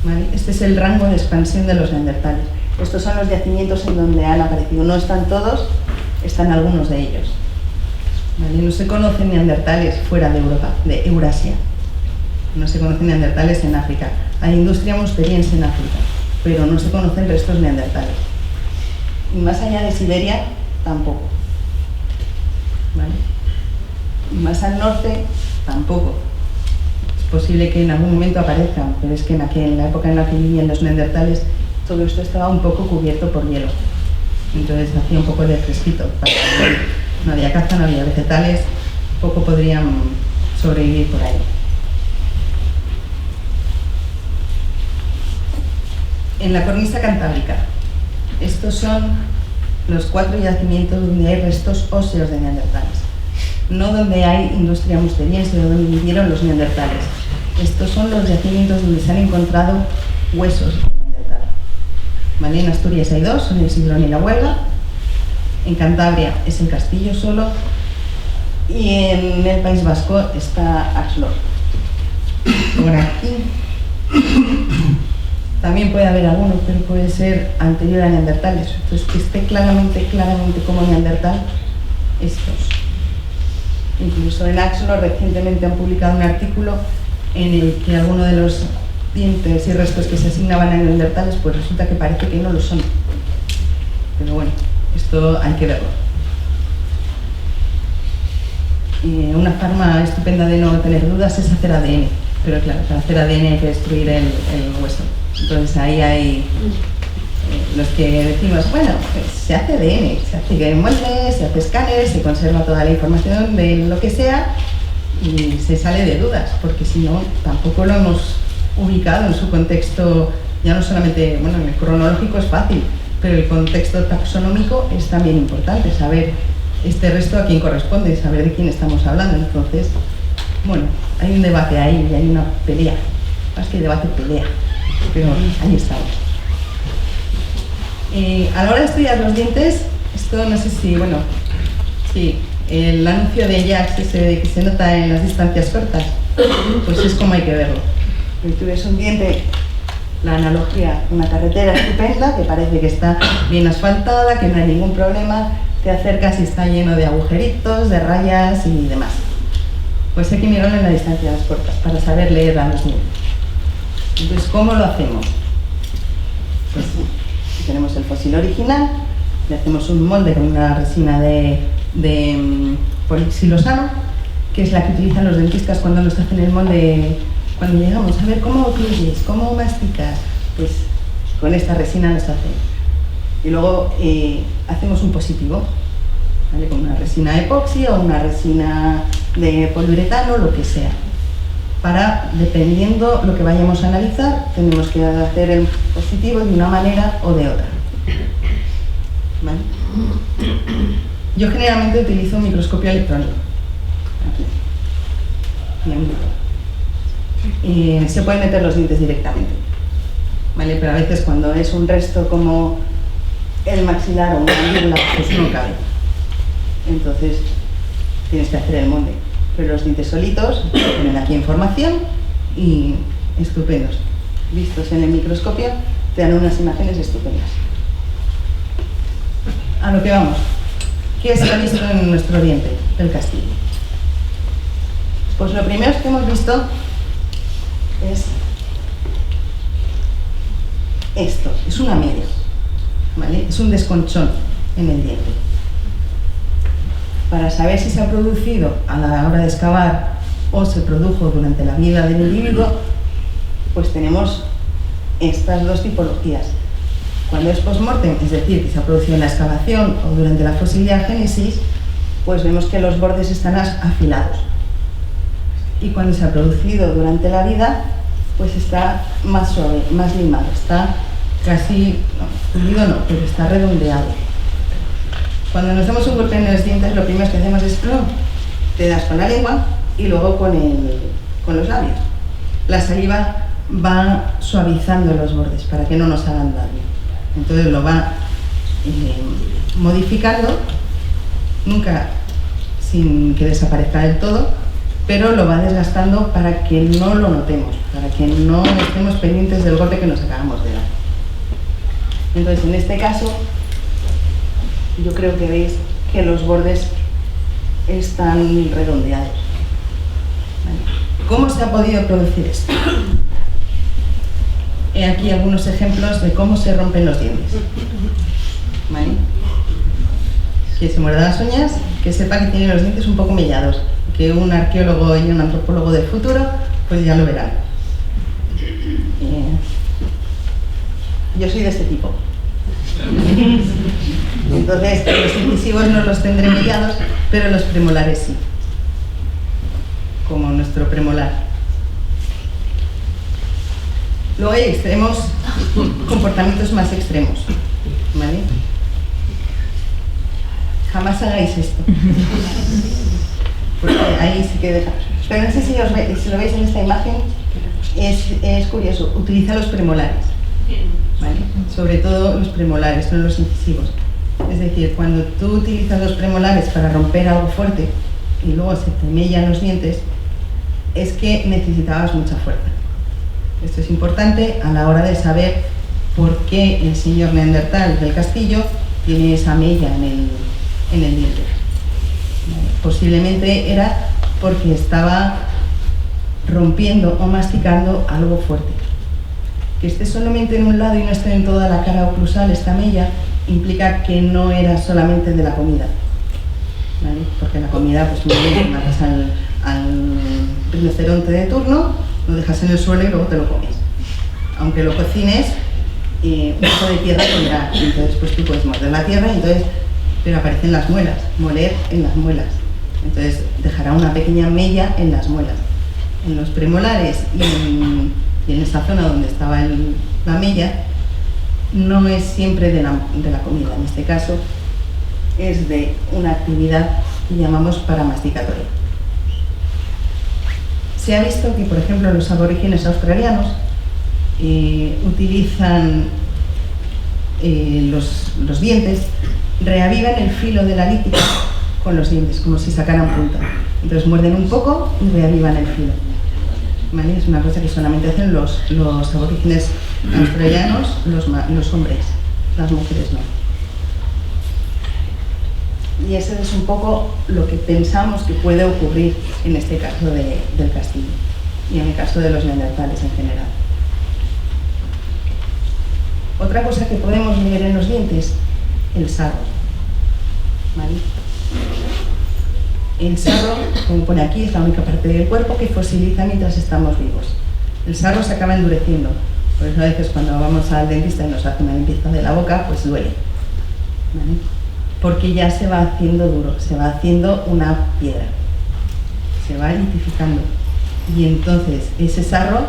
¿Vale? Este es el rango de expansión de los neandertales. Estos son los yacimientos en donde han aparecido. No están todos, están algunos de ellos. ¿Vale? No se conocen neandertales fuera de Europa, de Eurasia. No se conocen neandertales en África. Hay industria musteriense en África, pero no se conocen restos neandertales. Y más allá de Siberia, tampoco. ¿Vale? Y más al norte, tampoco. Es posible que en algún momento aparezcan, pero es que en la época en la que vivían los neandertales, todo esto estaba un poco cubierto por hielo. Entonces hacía un poco de fresquito. No había caza, no había vegetales, poco podrían sobrevivir por ahí. En la cornisa cantábrica, estos son los 4 yacimientos donde hay restos óseos de neandertales, no donde hay industria musteriense o donde vivieron los neandertales. Estos son los yacimientos donde se han encontrado huesos de neandertal. ¿Vale? En Asturias hay 2, son el Sidrón y la Huelga. En Cantabria es el Castillo solo. Y en el País Vasco está Axlor. Por aquí. También puede haber alguno, pero puede ser anterior a neandertales. Entonces, que esté claramente como neandertal, estos. Incluso en Axlor recientemente han publicado un artículo en el que algunos de los dientes y restos que se asignaban a neandertales, pues resulta que parece que no lo son. Pero bueno, esto hay que verlo. Una forma estupenda de no tener dudas es hacer ADN. Pero claro, para hacer ADN hay que destruir el hueso. Entonces ahí hay los que decimos, bueno, pues se hace ADN, se hace moldes, se hace escáneres, se conserva toda la información de lo que sea y se sale de dudas, porque si no, tampoco lo hemos ubicado en su contexto, ya no solamente, bueno, en el cronológico es fácil, pero el contexto taxonómico es también importante, saber este resto a quién corresponde, saber de quién estamos hablando. Entonces, bueno, hay un debate ahí y hay una pelea, más que debate, pelea, pero ahí estamos. A la hora de estudiar los dientes, esto no sé si, bueno, sí, el anuncio de Jax ese que se nota en las distancias cortas, pues es como hay que verlo. Si tú ves un diente, la analogía, una carretera estupenda que parece que está bien asfaltada, que no hay ningún problema, te acercas y está lleno de agujeritos, de rayas y demás. Pues hay que mirarlo en las distancias cortas para saber leer a los dientes. Entonces, ¿cómo lo hacemos? Pues tenemos el fósil original, le hacemos un molde con una resina de polixilosano, que es la que utilizan los dentistas cuando nos hacen el molde, cuando llegamos a ver cómo ocluyes, cómo masticas, pues con esta resina nos hacen. Y luego hacemos un positivo, ¿vale? Con una resina epoxi o una resina de poliuretano, lo que sea. Para, dependiendo lo que vayamos a analizar, tenemos que hacer el positivo de una manera o de otra. ¿Vale? Yo generalmente utilizo un microscopio electrónico. Aquí. Y se pueden meter los dientes directamente. ¿Vale? Pero a veces cuando es un resto como el maxilar o una mandíbula, pues no cabe. Entonces tienes que hacer el molde. Pero los dientes solitos ponen aquí información y estupendos. Vistos en el microscopio te dan unas imágenes estupendas. A lo que vamos. ¿Qué se ha visto en nuestro diente del castillo? Pues lo primero que hemos visto es esto. Es una media, ¿vale? Es un desconchón en el diente. Para saber si se ha producido a la hora de excavar o se produjo durante la vida del individuo, pues tenemos estas dos tipologías. Cuando es post-mortem, es decir, que se ha producido en la excavación o durante la fosiliogénesis, pues vemos que los bordes están afilados. Y cuando se ha producido durante la vida, pues está más suave, más limado, está casi, no, pulido no, pero está redondeado. Cuando nos damos un golpe en los dientes, lo primero que hacemos es te das con la lengua y luego con los labios. La saliva va suavizando los bordes para que no nos hagan daño. Entonces lo va modificando, nunca sin que desaparezca del todo, pero lo va desgastando para que no lo notemos, para que no estemos pendientes del golpe que nos acabamos de dar. Entonces, en este caso, yo creo que veis que los bordes están redondeados. ¿Vale? ¿Cómo se ha podido producir esto? He aquí algunos ejemplos de cómo se rompen los dientes. ¿Vale? Quien se muerda las uñas, que sepa que tiene los dientes un poco mellados, que un arqueólogo y un antropólogo del futuro pues ya lo verán. Yo soy de este tipo. Entonces los incisivos no los tendré mellados, pero los premolares sí, como nuestro premolar. Luego hay extremos, comportamientos más extremos, ¿vale? Jamás hagáis esto, porque ahí sí que deja. Pero no sé si lo veis en esta imagen, es curioso, utiliza los premolares, ¿vale? Sobre todo los premolares, no los incisivos. Es decir, cuando tú utilizas los premolares para romper algo fuerte y luego se te mellan los dientes, es que necesitabas mucha fuerza. Esto es importante a la hora de saber por qué el señor Neandertal del castillo tiene esa mella en el diente. Posiblemente era porque estaba rompiendo o masticando algo fuerte. Que esté solamente en un lado y no esté en toda la cara oclusal esta mella implica que no era solamente de la comida, ¿vale? Porque la comida, pues muy bien, matas al rinoceronte de turno, lo dejas en el suelo y luego te lo comes. Aunque lo cocines, un poco de tierra pondrá, entonces pues tú puedes morder la tierra, pero aparecen las muelas, moler en las muelas. Entonces dejará una pequeña mella en las muelas. En los premolares y en esa zona donde estaba la mella, no es siempre de la comida. En este caso es de una actividad que llamamos paramasticatoria. Se ha visto que, por ejemplo, los aborígenes australianos utilizan los dientes, reavivan el filo de la lítica con los dientes, como si sacaran punta. Entonces muerden un poco y reavivan el filo. ¿Vale? Es una cosa que solamente hacen los aborígenes australianos, los hombres, las mujeres no. Y eso es un poco lo que pensamos que puede ocurrir en este caso del castillo y en el caso de los neandertales en general. Otra cosa que podemos leer en los dientes, el sarro. ¿Vale? El sarro, como pone aquí, es la única parte del cuerpo que fosiliza mientras estamos vivos. El sarro se acaba endureciendo, por eso a veces cuando vamos al dentista y nos hace una limpieza de la boca, pues duele, ¿vale? Porque ya se va haciendo duro, se va haciendo una piedra, se va litificando. Y entonces ese sarro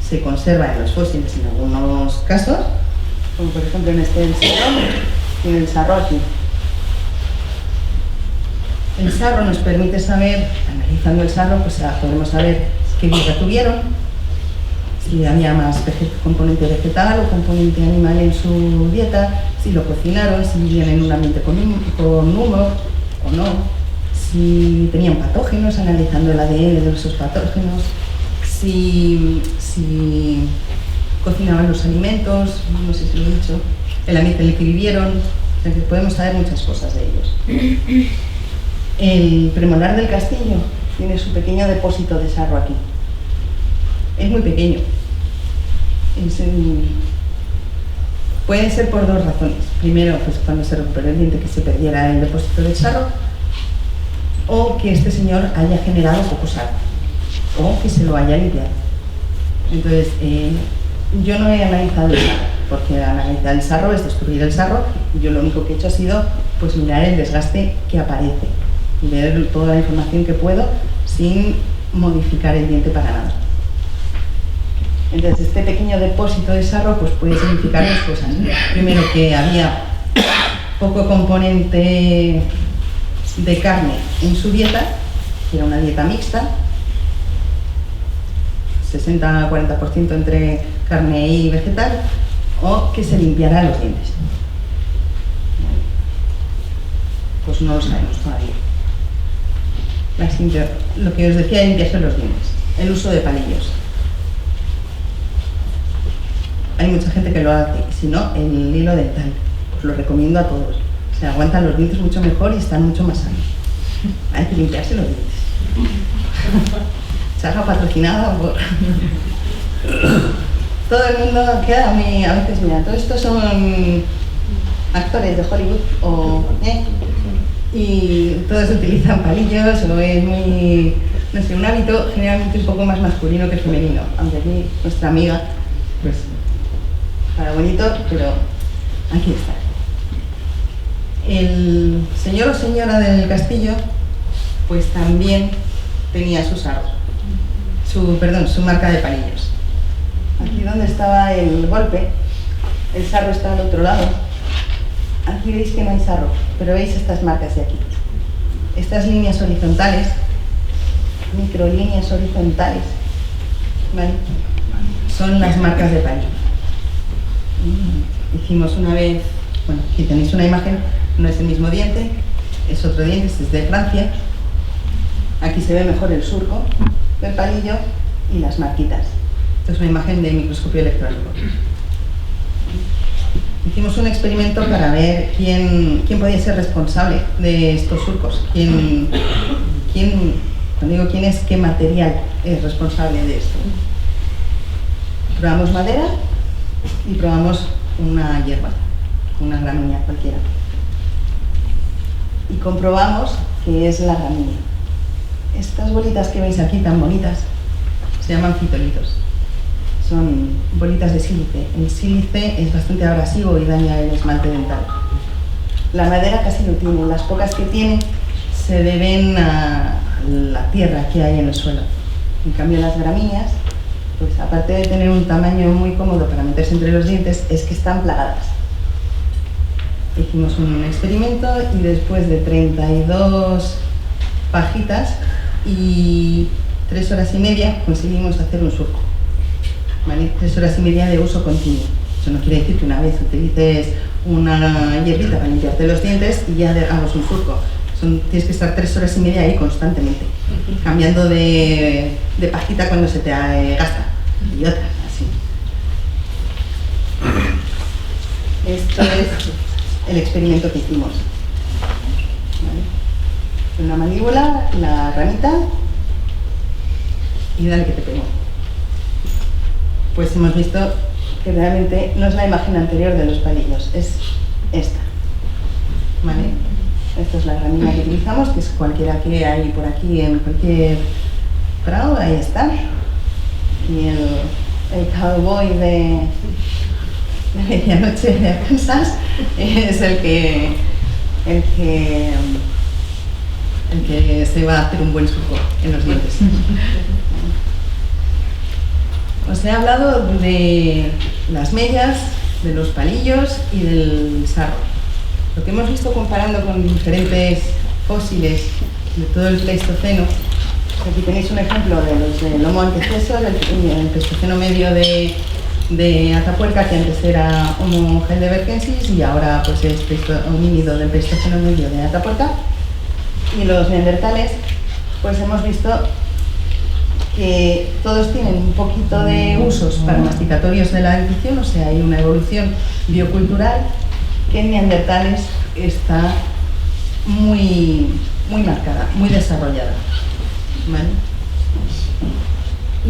se conserva en los fósiles en algunos casos, como por ejemplo en este del sarro, tiene el sarro aquí. El sarro nos permite saber, analizando el sarro, pues podemos saber qué dieta tuvieron, si había más componente vegetal o componente animal en su dieta, si lo cocinaron, si vivían en un ambiente con humo o no, si tenían patógenos, analizando el ADN de esos patógenos, si cocinaban los alimentos, no sé si lo he dicho, el ambiente en el que vivieron, o sea que podemos saber muchas cosas de ellos. El premolar del castillo tiene su pequeño depósito de sarro aquí. Es muy pequeño. Puede ser por dos razones. Primero, pues cuando se recuperó el diente, que se perdiera el depósito de sarro, o que este señor haya generado poco sarro, o que se lo haya limpiado. Entonces, yo no he analizado el sarro, porque analizar el sarro es destruir el sarro, y yo lo único que he hecho ha sido pues mirar el desgaste que aparece, y ver toda la información que puedo sin modificar el diente para nada. Entonces, este pequeño depósito de sarro pues puede significar dos cosas. Primero, que había poco componente de carne en su dieta, que era una dieta mixta. 60-40% entre carne y vegetal, o que se limpiara los dientes. Pues no lo sabemos todavía. Lo que os decía, limpiarse los dientes. El uso de palillos. Hay mucha gente que lo hace, y si no, el hilo dental. Os lo recomiendo a todos. Se aguantan los dientes mucho mejor y están mucho más sanos. Hay que limpiarse los dientes. Charla patrocinada por... Todo el mundo queda muy... A veces, mira, todos estos son actores de Hollywood y todos utilizan palillos o es muy... No sé, un hábito generalmente un poco más masculino que femenino. Aunque aquí nuestra amiga, pues, para bonito, pero aquí está. El señor o señora del castillo, pues también tenía su sarro, su marca de palillos. Aquí donde estaba el golpe, el sarro está al otro lado. Aquí veis que no hay sarro, pero veis estas marcas de aquí. Estas líneas horizontales, microlíneas horizontales, ¿vale? Son las marcas de palillo. Hicimos una vez, bueno, aquí tenéis una imagen, no es el mismo diente, es otro diente, este es de Francia. Aquí se ve mejor el surco del palillo y las marquitas. Esta es una imagen de microscopio electrónico. Hicimos un experimento para ver quién podía ser responsable de estos surcos. Cuando digo quién es, qué material es responsable de esto. Probamos madera y probamos una hierba, una gramínea cualquiera. Y comprobamos que es la gramínea. Estas bolitas que veis aquí, tan bonitas, se llaman fitolitos. Son bolitas de sílice. El sílice es bastante abrasivo y daña el esmalte dental. La madera casi no tiene. Las pocas que tiene se deben a la tierra que hay en el suelo. En cambio, las gramíneas, pues aparte de tener un tamaño muy cómodo para meterse entre los dientes, es que están plagadas. Hicimos un experimento y después de 32 pajitas y 3 horas y media conseguimos hacer un surco. ¿Vale? 3 horas y media de uso continuo. Eso no quiere decir que una vez utilices una hierbita para limpiarte los dientes y ya hagas un surco. Tienes que estar 3 horas y media ahí constantemente, cambiando de pajita cuando se te gasta y otra, así. Esto es el experimento que hicimos. ¿Vale? En la mandíbula, la ramita y dale que te pego. Pues hemos visto que realmente no es la imagen anterior de los palillos, es esta. ¿Vale? Esta es la gramínea que utilizamos, que es cualquiera que hay por aquí en cualquier prado, ahí está. Y el cowboy de medianoche de Arkansas es el que se va a hacer un buen surco en los dientes. Os he hablado de las mellas, de los palillos y del sarro. Lo que hemos visto comparando con diferentes fósiles de todo el Pleistoceno, aquí tenéis un ejemplo de los del Homo antecesor, el Pleistoceno medio de Atapuerca, que antes era Homo heidelbergensis y ahora pues es homínido del Pleistoceno medio de Atapuerca. Y los neandertales, pues hemos visto que todos tienen un poquito de usos paramasticatorios de la dentición, o sea, hay una evolución biocultural que en neandertales está muy marcada, muy desarrollada. ¿Vale?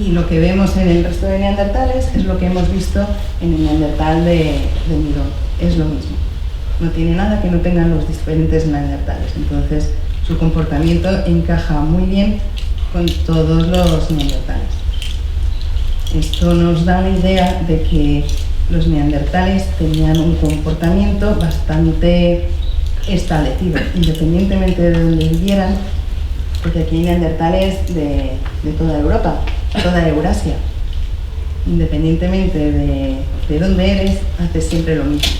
Y lo que vemos en el resto de neandertales es lo que hemos visto en el neandertal de Miró. Es lo mismo. No tiene nada que no tengan los diferentes neandertales. Entonces, su comportamiento encaja muy bien con todos los neandertales. Esto nos da la idea de que los neandertales tenían un comportamiento bastante establecido, independientemente de donde vivieran, porque aquí hay neandertales de toda Europa, toda Eurasia. Independientemente de dónde eres, haces siempre lo mismo.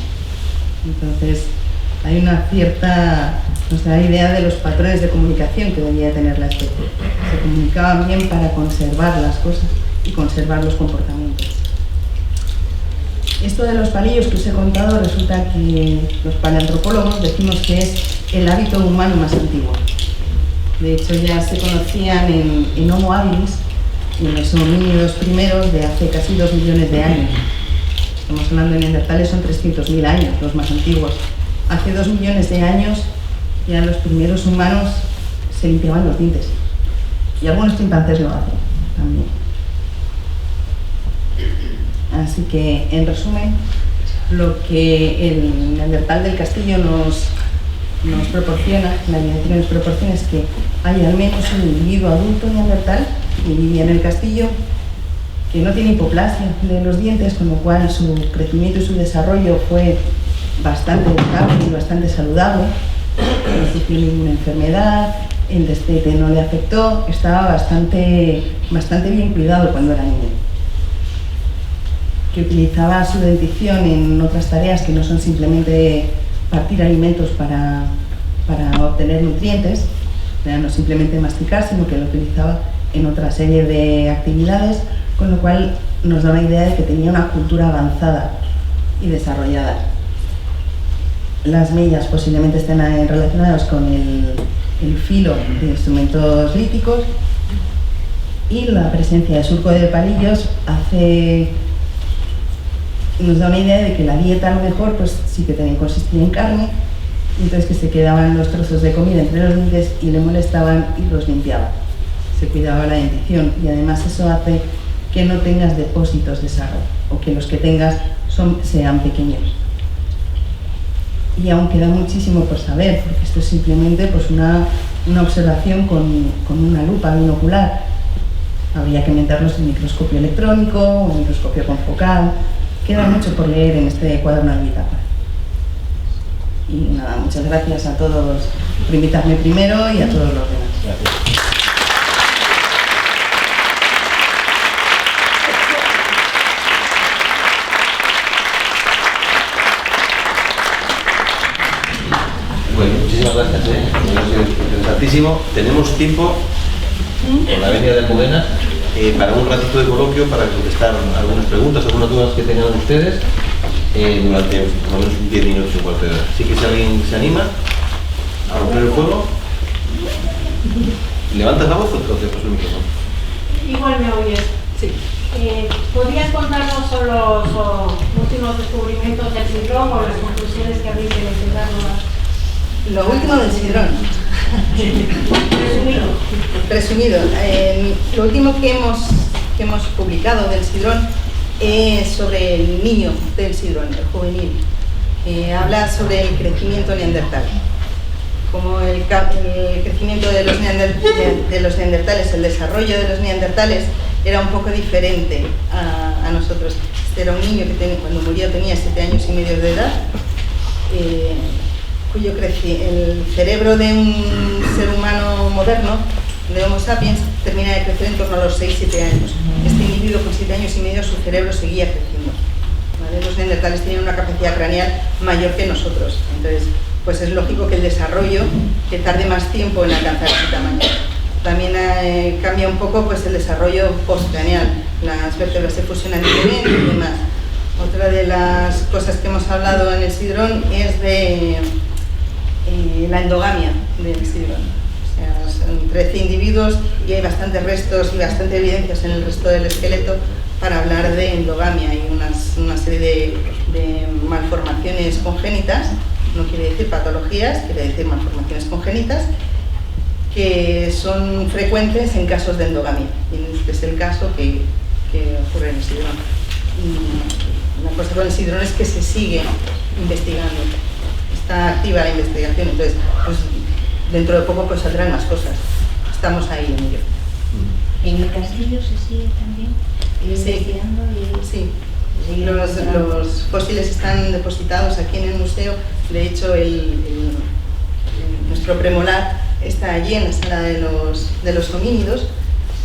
Entonces, hay una cierta, nos da la idea de los patrones de comunicación que debía tener la especie. Se comunicaban bien para conservar las cosas y conservar los comportamientos. Esto de los palillos que os he contado, resulta que los paleantropólogos decimos que es el hábito humano más antiguo. De hecho, ya se conocían en Homo habilis, en los homínidos primeros de hace casi 2 millones de años. Estamos hablando de neandertales, son 300.000 años, los más antiguos. Hace 2 millones de años ya los primeros humanos se limpiaban los dientes. Y algunos chimpancés lo hacen también. Así que, en resumen, lo que el neandertal del castillo nos proporciona, la evidencia nos proporciona, es que hay al menos un individuo adulto neandertal que vivía en el castillo, que no tiene hipoplasia de los dientes, con lo cual su crecimiento y su desarrollo fue bastante estable y bastante saludable, no sufrió ninguna enfermedad, el destete no le afectó, estaba bastante bien cuidado cuando era niño, que utilizaba su dentición en otras tareas que no son simplemente partir alimentos para obtener nutrientes, no simplemente masticar, sino que lo utilizaba en otra serie de actividades, con lo cual nos da una idea de que tenía una cultura avanzada y desarrollada. Las mellas posiblemente estén relacionadas con el filo de instrumentos líticos, y la presencia de surco de palillos nos da una idea de que la dieta a lo mejor pues sí que consistía en carne, entonces que se quedaban los trozos de comida entre los dientes y le molestaban y los limpiaba. Se cuidaba la dentición, y además eso hace que no tengas depósitos de sarro, o que los que tengas sean pequeños. Y aún queda muchísimo por saber, porque esto es simplemente pues una observación con una lupa binocular. Habría que meterlos en microscopio electrónico o microscopio confocal. Queda mucho por leer en este cuaderno de bitácora. Y nada, muchas gracias a todos por invitarme primero y a todos los demás. Gracias. Bueno, muchísimas gracias, interesantísimo. Tenemos tiempo, con la venia de Almudena, para un ratito de coloquio, para contestar algunas preguntas, algunas dudas que tengan ustedes, durante por lo menos 10 minutos o un cuarto de hora. Así que si alguien se anima a romper el fuego, ¿levantas la voz o te paso el micrófono? Igual me oyes. Sí. ¿Podrías contarnos sobre los últimos descubrimientos del sidrón o las conclusiones que habéis llegado a...? Lo último del sidrón. Resumido. Lo último que hemos publicado del sidrón es sobre el niño del sidrón, el juvenil. Habla sobre el crecimiento neandertal. Como el crecimiento de los neandertales, el desarrollo de los neandertales era un poco diferente a nosotros. Este era un niño que cuando murió tenía 7 años y medio de edad, cuyo el cerebro de un ser humano moderno, de Homo sapiens, termina de crecer en torno a los 6-7 años. Este individuo con 7 años y medio su cerebro seguía creciendo. ¿Vale? Los neandertales tenían una capacidad craneal mayor que nosotros, entonces pues es lógico que el desarrollo que tarde más tiempo en alcanzar ese tamaño. También cambia un poco pues el desarrollo postcraneal, las vértebras se fusionan y demás. Otra de las cosas que hemos hablado en el sidrón es de la endogamia del sidrón. O sea, son 13 individuos y hay bastantes restos y bastante evidencias en el resto del esqueleto para hablar de endogamia. Hay una serie de malformaciones congénitas, no quiere decir patologías, quiere decir malformaciones congénitas, que son frecuentes en casos de endogamia. Y este es el caso que ocurre en el sidrón. Una cosa con el sidrón es que se sigue investigando. Está activa la investigación, entonces pues, dentro de poco pues saldrán más cosas. Estamos ahí en ello. ¿En el castillo se sigue también investigando? Sí. Los fósiles están depositados aquí en el museo. De hecho, nuestro premolar está allí en la sala de los homínidos,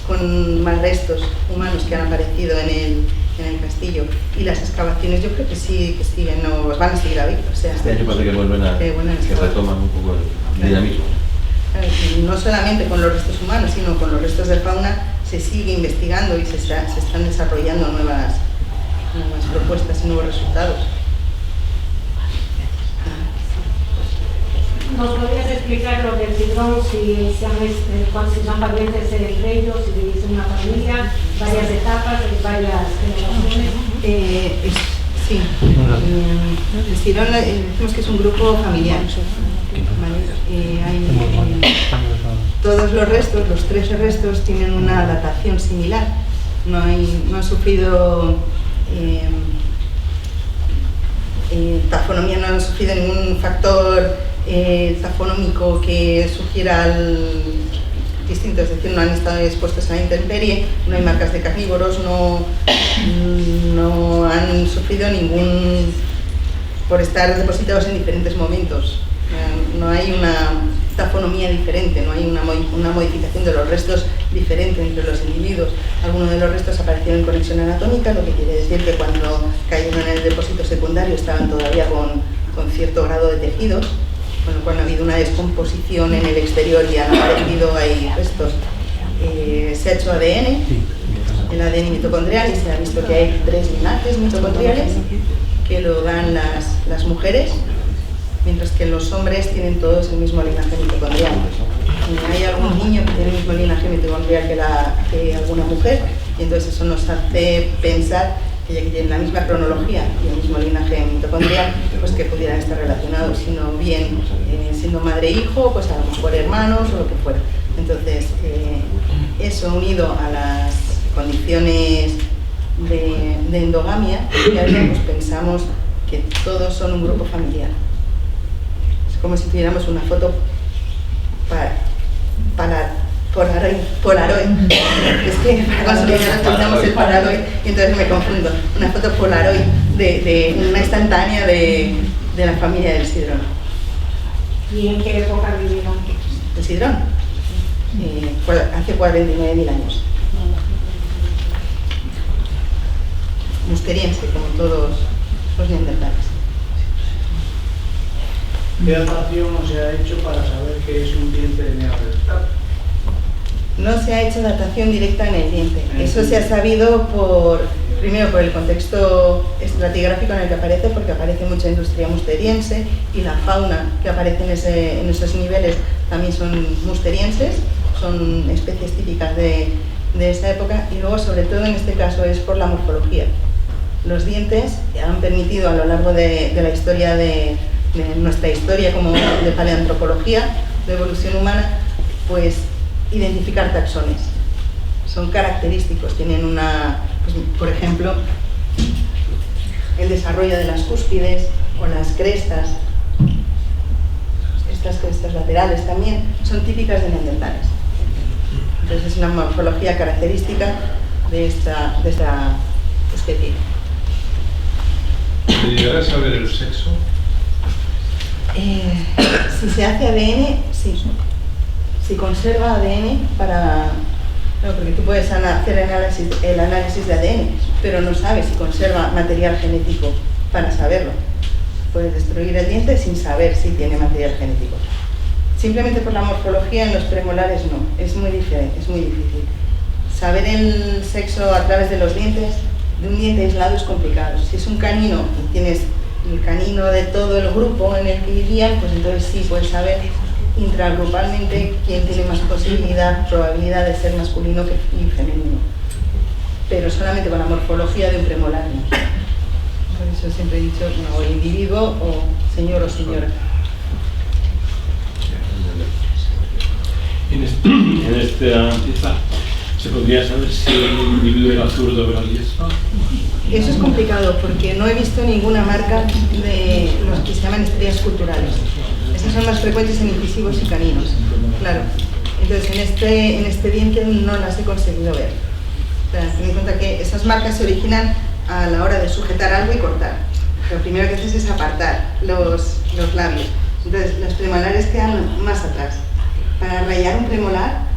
con más restos humanos que han aparecido en el castillo, y las excavaciones yo creo que sí que siguen, nos van a seguir abiertas. O sea, este año parece que vuelven que retoman un poco el dinamismo. No solamente con los restos humanos, sino con los restos de fauna, se sigue investigando y se están desarrollando nuevas propuestas y nuevos resultados. ¿Nos podrías explicar lo del síndrome, si son parientes entre ellos, si es una familia, varias etapas, varias generaciones? Sí, el Sidrón decimos que es un grupo familiar. Todos los restos, los 13 restos, tienen una datación similar. No han sufrido tafonomía, no han sufrido ningún factor tafonómico que sugiera distinto, es decir, no han estado expuestos a la intemperie, no hay marcas de carnívoros, no han sufrido ningún por estar depositados en diferentes momentos. No hay una tafonomía diferente, no hay una modificación de los restos diferente entre los individuos. Algunos de los restos aparecieron en conexión anatómica, lo que quiere decir que cuando cayeron en el depósito secundario estaban todavía con cierto grado de tejidos, con lo cual no ha habido una descomposición en el exterior y han aparecido ahí restos. Se ha hecho ADN, el ADN mitocondrial, y se ha visto que hay 3 linajes mitocondriales que lo dan las mujeres, mientras que los hombres tienen todos el mismo linaje mitocondrial. Hay algún niño que tiene el mismo linaje mitocondrial que alguna mujer, y entonces eso nos hace pensar que ya que tienen la misma cronología y el mismo linaje mitocondrial, pues que pudieran estar relacionados, sino bien siendo madre e hijo, pues a lo mejor hermanos o lo que fuera. Entonces, eso unido a las condiciones de endogamia, pues pensamos que todos son un grupo familiar. Es como si tuviéramos una foto Polaroid. Es que para consolidar utilizamos el Polaroid y entonces me confundo. Una foto Polaroid de una instantánea de la familia del Sidrón. ¿Y en qué época vivieron? ¿El Sidrón? Hace 49.000 años. Musteriense, como todos los neandertales. ¿Qué datación se ha hecho para saber que es un diente de neandertal? No se ha hecho datación directa en el diente. Eso se ha sabido primero por el contexto estratigráfico en el que aparece, porque aparece mucha industria musteriense y la fauna que aparece en esos niveles también son musterienses, son especies típicas de esa época, y luego sobre todo en este caso es por la morfología. Los dientes han permitido a lo largo de la historia de nuestra historia como de paleoantropología, de evolución humana, pues identificar taxones. Son característicos, tienen pues, por ejemplo, el desarrollo de las cúspides o las crestas, estas crestas laterales también, son típicas de neandertales. Entonces es una morfología característica de esta especie. ¿Se llegará a saber el sexo? Si se hace ADN, sí. Si conserva ADN porque tú puedes hacer el análisis de ADN, pero no sabes si conserva material genético para saberlo. Puedes destruir el diente sin saber si tiene material genético. Simplemente por la morfología en los premolares no, es muy diferente, es muy difícil. Saber el sexo a través de los dientes, de un diente aislado, es complicado. Si es un canino y tienes el canino de todo el grupo en el que vivían, pues entonces sí puedes saber intragrupalmente quién tiene más probabilidad de ser masculino y femenino. Pero solamente con la morfología de un premolar no. Por eso siempre he dicho o individuo o señor o señora. En esta pieza se podría saber si el individuo era zurdo o diestro. Eso es complicado porque no he visto ninguna marca de los que se llaman estrellas culturales. Esas son más frecuentes en incisivos y caninos, claro. Entonces en este diente no las he conseguido ver. O sea, ten en cuenta que esas marcas se originan a la hora de sujetar algo y cortar. Lo primero que haces es apartar los labios. Entonces los premolares quedan más atrás. Para rayar un premolar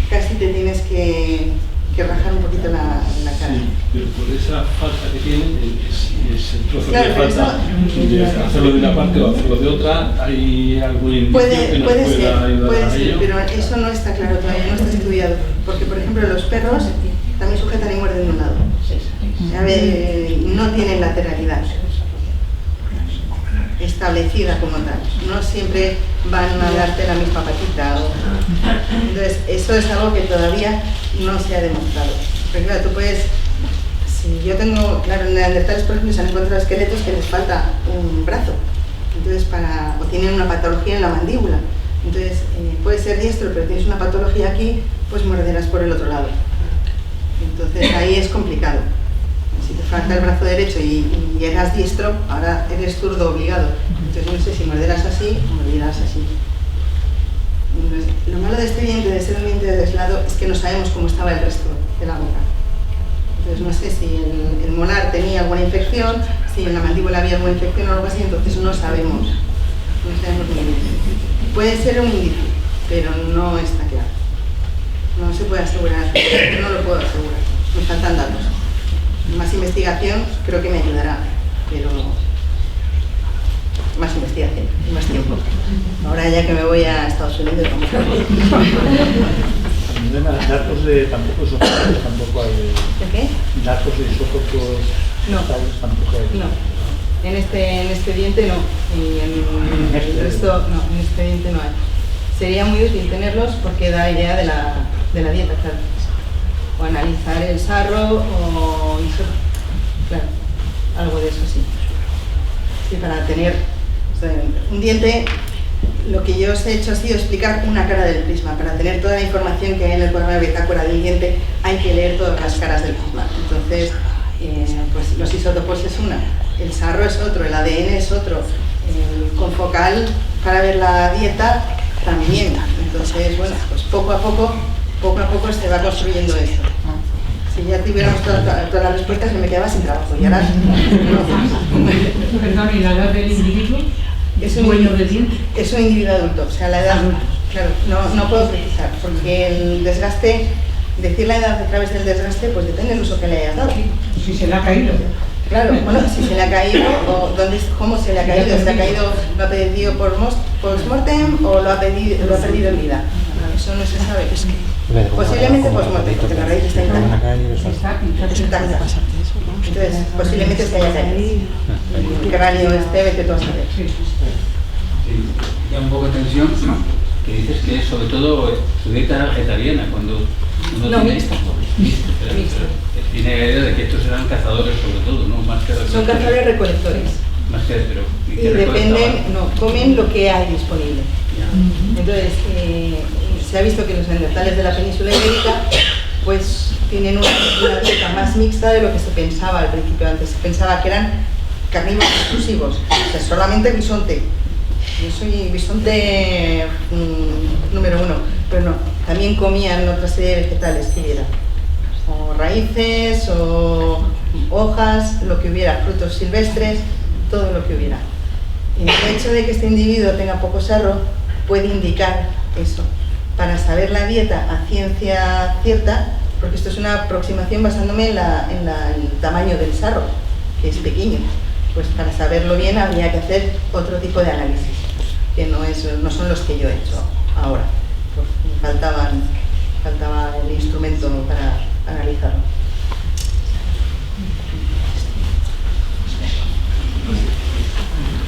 casi te tienes que que rajar un poquito la cara. Sí, pero por esa falta que tiene, es el trozo Claro, que falta, de hacerlo de una parte o hacerlo de otra, ¿hay algún indicio que nos pueda ayudar puede a ser, ello? pero eso no está claro todavía, no está estudiado. Porque, por ejemplo, los perros también sujetan y muerden de un lado. A ver, no tienen lateralidad establecida como tal. No siempre van a darte la misma patita. Entonces, eso es algo que todavía no se ha demostrado. Porque claro, tú puedes... Si yo tengo... Claro, en neandertales, por ejemplo, se han encontrado esqueletos que les falta un brazo. Entonces, o tienen una patología en la mandíbula. Entonces, puede ser diestro, pero tienes una patología aquí, pues morderás por el otro lado. Entonces, ahí es complicado. Si te falta el brazo derecho y eras diestro, ahora eres zurdo obligado. Entonces no sé si morderás así o morderás así. Entonces, lo malo de este diente, de ser un diente deslado, es que no sabemos cómo estaba el resto de la boca. Entonces no sé si el molar tenía alguna infección, si en la mandíbula había alguna infección o algo así, entonces no sabemos. No sabemos muy bien. Puede ser un indicio, pero no está claro. No se puede asegurar, no lo puedo asegurar. Me faltan datos. Más investigación creo que me ayudará, pero más investigación y más tiempo. Ahora ya que me voy a Estados Unidos, vamos a ver. Datos de tampoco isótopos, tampoco hay. ¿De qué? Datos de isótopos No. Tampoco hay. No. En este diente no. Y en el resto, no, en este diente no hay. Sería muy útil tenerlos porque da idea de la dieta, claro. O analizar el sarro o claro, algo de eso sí. Sí, para tener un diente, lo que yo os he hecho ha sido explicar una cara del prisma. Para tener toda la información que hay en el programa de bitácora del diente hay que leer todas las caras del prisma. Entonces, pues los isótopos es una, el sarro es otro, el ADN es otro, el confocal para ver la dieta también. Entonces, bueno, pues poco a poco se va construyendo eso. Si ya tuviéramos todas las respuestas, me quedaba sin trabajo. Y ahora Perdón, ¿y la edad del individuo? es un dueño del diente. Es un individuo adulto, o sea, la edad, claro, no puedo precisar, porque el desgaste, decir la edad a través del desgaste, pues depende del uso que le hayas dado. Si se le ha caído. Claro, bueno, si se le ha caído, o cómo se le ha caído, ¿se le ha caído, lo ha perdido por post-mortem o lo ha perdido en vida? Eso no se sabe. Posiblemente post-mortem, porque la raíz está intacta. Entonces, posiblemente se haya caído. El cráneo vete tú a saber. Ya un poco de tensión, que dices que es sobre todo su dieta era vegetariana, cuando uno No, tiene... mixta. Pero tiene la idea de que estos eran cazadores sobre todo, ¿no? Más que Son cazadores recolectores. Más que, pero... Y dependen, comen lo que hay disponible. Ya. Entonces, se ha visto que los neandertales de la península ibérica pues tienen una dieta más mixta de lo que se pensaba al principio. Antes se pensaba que eran carnívoros exclusivos, o sea, solamente bisonte. Yo soy bisonte número 1, pero no, también comían otra serie de vegetales que hubiera, o raíces, o hojas, lo que hubiera, frutos silvestres, todo lo que hubiera. El hecho de que este individuo tenga poco sarro puede indicar eso. Para saber la dieta a ciencia cierta, porque esto es una aproximación basándome en el tamaño del sarro, que es pequeño, pues para saberlo bien habría que hacer otro tipo de análisis, que no son los que yo he hecho ahora. Pues faltaba el instrumento para analizarlo.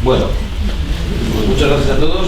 Bueno, pues muchas gracias a todos.